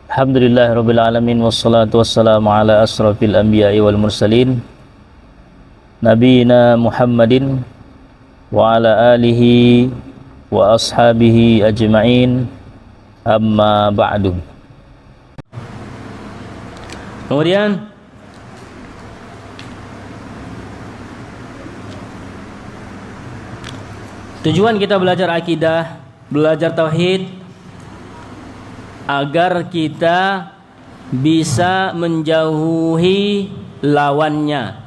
Alhamdulillahirabbil alamin wassalatu wassalamu ala asrafil anbiya'i wal mursalin nabiyina Muhammadin wa ala alihi wa ashabihi ajma'in, amma ba'du. Kemudian tujuan kita belajar akidah, belajar tauhid, agar kita bisa menjauhi lawannya.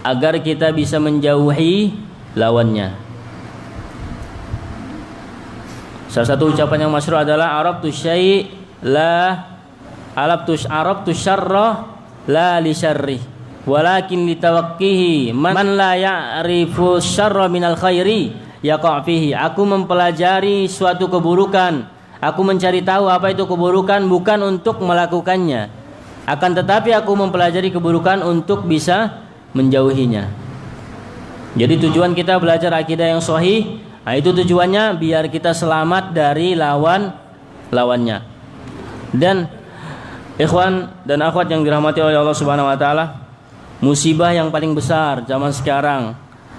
Agar kita bisa menjauhi lawannya. Salah satu ucapan yang masyhur adalah arabtu syai' la arabtu syarra la li syarri walakin litawaqqihi man la ya'rifu syarra minal khairi yaqa' fihi. Aku mempelajari suatu keburukan, aku mencari tahu apa itu keburukan bukan untuk melakukannya, akan tetapi aku mempelajari keburukan untuk bisa menjauhinya. Jadi tujuan kita belajar akidah yang sahih, nah itu tujuannya biar kita selamat dari lawannya. Dan ikhwan dan akhwat yang dirahmati oleh Allah Subhanahu wa taala, musibah yang paling besar zaman sekarang,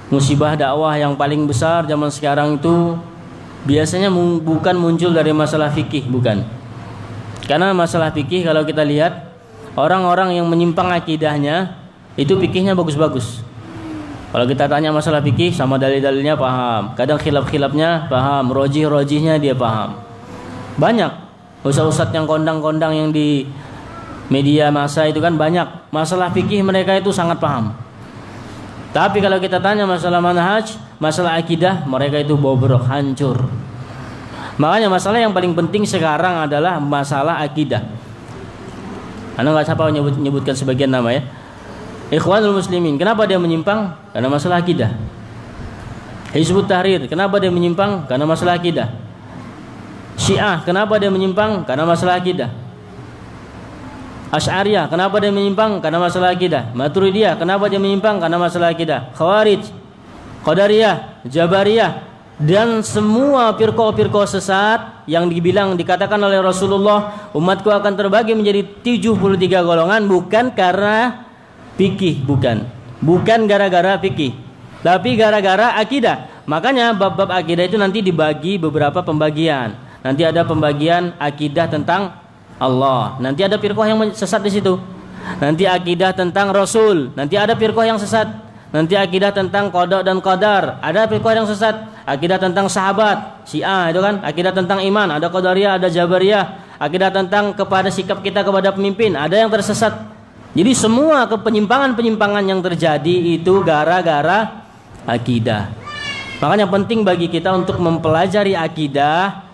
musibah dakwah yang paling besar zaman sekarang itu biasanya bukan muncul dari masalah fikih, bukan. Karena masalah fikih kalau kita lihat, orang-orang yang menyimpang akidahnya itu fikihnya bagus-bagus. Kalau kita tanya masalah fikih, sama dalil-dalilnya paham, kadang khilaf-khilafnya paham, rojih-rojihnya dia paham. Banyak ustaz-ustaz yang kondang-kondang yang di media massa itu kan banyak, masalah fikih mereka itu sangat paham. Tapi kalau kita tanya masalah manhaj, masalah akidah, mereka itu bobrok, hancur. Makanya masalah yang paling penting sekarang adalah masalah akidah. Anda nggak siapa menyebutkan sebagian nama ya. Ikhwanul Muslimin, kenapa dia menyimpang? Karena masalah akidah. Hizbut Tahrir, kenapa dia menyimpang? Karena masalah akidah. Syiah, kenapa dia menyimpang? Karena masalah akidah. Asy'ariyah, kenapa dia menyimpang? Karena masalah akidah. Maturidiyah, kenapa dia menyimpang? Karena masalah akidah. Khawarij, Qadariyah, Jabariyah, dan semua firqah-firqah sesat yang dikatakan oleh Rasulullah, umatku akan terbagi menjadi 73 golongan, bukan karena fikih, bukan gara-gara fikih, tapi gara-gara akidah. Makanya bab-bab akidah itu nanti dibagi beberapa pembagian. Nanti ada pembagian akidah tentang Allah, nanti ada firqah yang sesat di situ. Nanti akidah tentang Rasul, nanti ada firqah yang sesat. Nanti akidah tentang qada dan qadar, ada firqah yang sesat. Akidah tentang sahabat, Syiah itu kan, akidah tentang iman, ada Qadariyah, ada Jabariyah. Akidah tentang kepada sikap kita kepada pemimpin, ada yang tersesat. Jadi semua penyimpangan-penyimpangan yang terjadi itu gara-gara akidah. Makanya penting bagi kita untuk mempelajari akidah.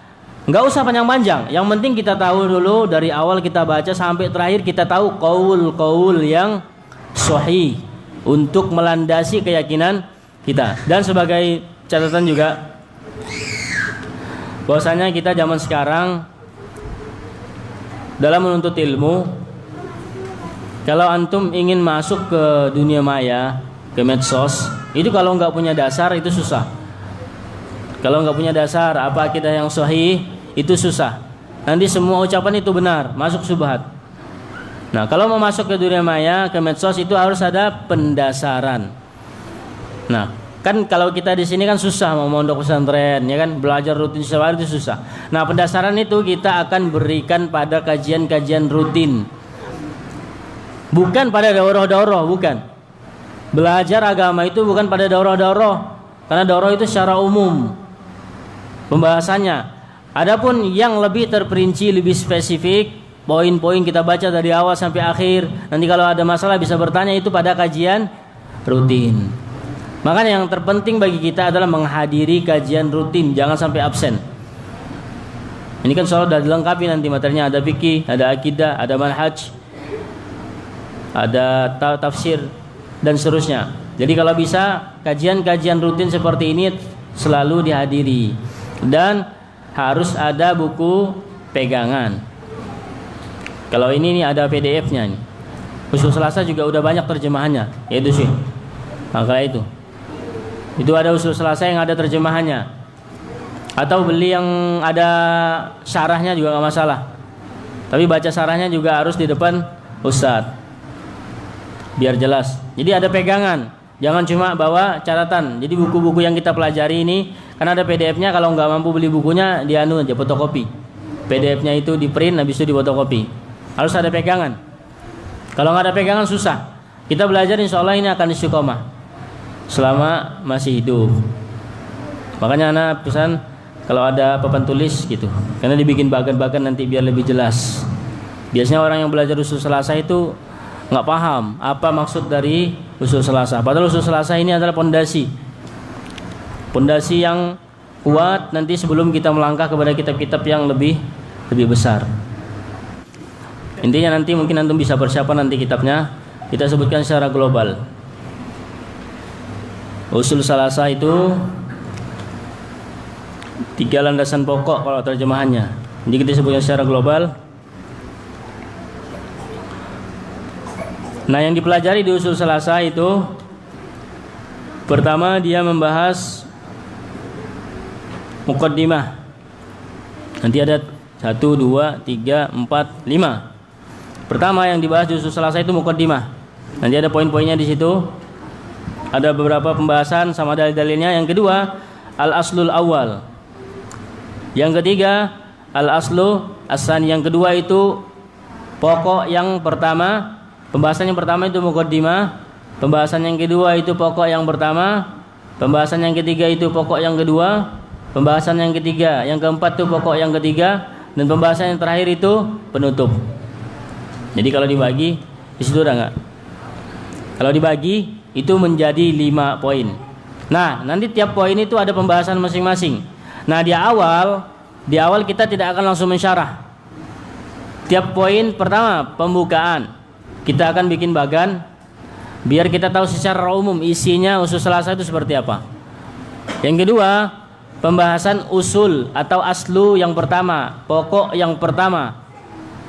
Nggak usah panjang-panjang, yang penting kita tahu dulu dari awal kita baca sampai terakhir kita tahu qaul yang sahih untuk melandasi keyakinan kita. Dan sebagai catatan juga, bahwasanya kita zaman sekarang dalam menuntut ilmu, kalau antum ingin masuk ke dunia maya, ke medsos, itu kalau nggak punya dasar itu susah. Kalau nggak punya dasar apa akidah yang sahih, itu susah. Nanti semua ucapan itu benar, masuk syubhat. Nah, kalau mau masuk ke dunia maya, ke medsos, itu harus ada pendasaran. Nah, kan kalau kita di sini kan susah mau mondok pesantren, ya kan, belajar rutin setiap hari itu susah. Nah, pendasaran itu kita akan berikan pada kajian-kajian rutin. Bukan pada daurah-daurah, bukan. Belajar agama itu bukan pada daurah-daurah. Karena daurah itu secara umum pembahasannya. Adapun yang lebih terperinci, lebih spesifik, poin-poin kita baca dari awal sampai akhir. Nanti kalau ada masalah bisa bertanya, itu pada kajian rutin. Makanya yang terpenting bagi kita adalah menghadiri kajian rutin, jangan sampai absen. Ini kan soal sudah dilengkapi nanti materinya, ada fikih, ada akidah, ada manhaj, ada tafsir dan seterusnya. Jadi kalau bisa kajian-kajian rutin seperti ini selalu dihadiri. Dan harus ada buku pegangan. Kalau ini nih ada PDF-nya nih. Usul Selasa juga udah banyak terjemahannya, yaitu sih. Maka itu ada Usul Selasa yang ada terjemahannya. Atau beli yang ada syarahnya juga nggak masalah. Tapi baca sarahnya juga harus di depan ustadz, biar jelas. Jadi ada pegangan, jangan cuma bawa catatan. Jadi buku-buku yang kita pelajari ini kan ada PDF-nya, kalau nggak mampu beli bukunya dianu aja, fotokopi. PDF-nya itu di print, habis itu di fotokopi. Harus ada pegangan. Kalau nggak ada pegangan susah. Kita belajar insya Allah ini akan istiqomah selama masih hidup. Makanya anak pesan kalau ada papan tulis gitu, karena dibikin bagan-bagan nanti biar lebih jelas. Biasanya orang yang belajar usul selasah itu nggak paham apa maksud dari usul selasah. Padahal usul selasah ini adalah pondasi yang kuat nanti sebelum kita melangkah kepada kitab-kitab yang lebih besar. Intinya nanti mungkin antum bisa persiapan nanti kitabnya. Kita sebutkan secara global. Usul salasah itu 3 landasan pokok kalau terjemahannya. Jadi kita sebutkan secara global. Nah, yang dipelajari di usul salasah itu pertama dia membahas muqaddimah. Nanti ada 1, 2, 3, 4, 5. Pertama yang dibahas di usul salasah itu muqaddimah. Nanti ada poin-poinnya di situ. Ada beberapa pembahasan sama dalil-dalilnya. Yang kedua, al-aslul awal. Yang ketiga, al-aslu as-sani. Yang kedua itu pokok yang pertama. Pembahasan yang pertama itu muqaddimah. Pembahasan yang kedua itu pokok yang pertama. Pembahasan yang ketiga itu pokok yang kedua. Pembahasan yang ketiga, yang keempat itu pokok yang ketiga. Dan pembahasan yang terakhir itu penutup. Jadi kalau dibagi di situ udah enggak? Kalau dibagi itu menjadi 5 poin. Nah, nanti tiap poin itu ada pembahasan masing-masing. Nah, di awal kita tidak akan langsung mensyarah. Tiap poin pertama pembukaan. Kita akan bikin bagan biar kita tahu secara umum isinya usul salasah itu seperti apa. Yang kedua, pembahasan usul atau aslu yang pertama, pokok yang pertama.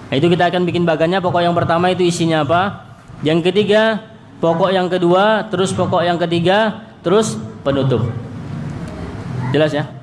Nah, itu kita akan bikin bagannya, pokok yang pertama itu isinya apa. Yang ketiga, pokok yang kedua, terus pokok yang ketiga, terus penutup. Jelas ya?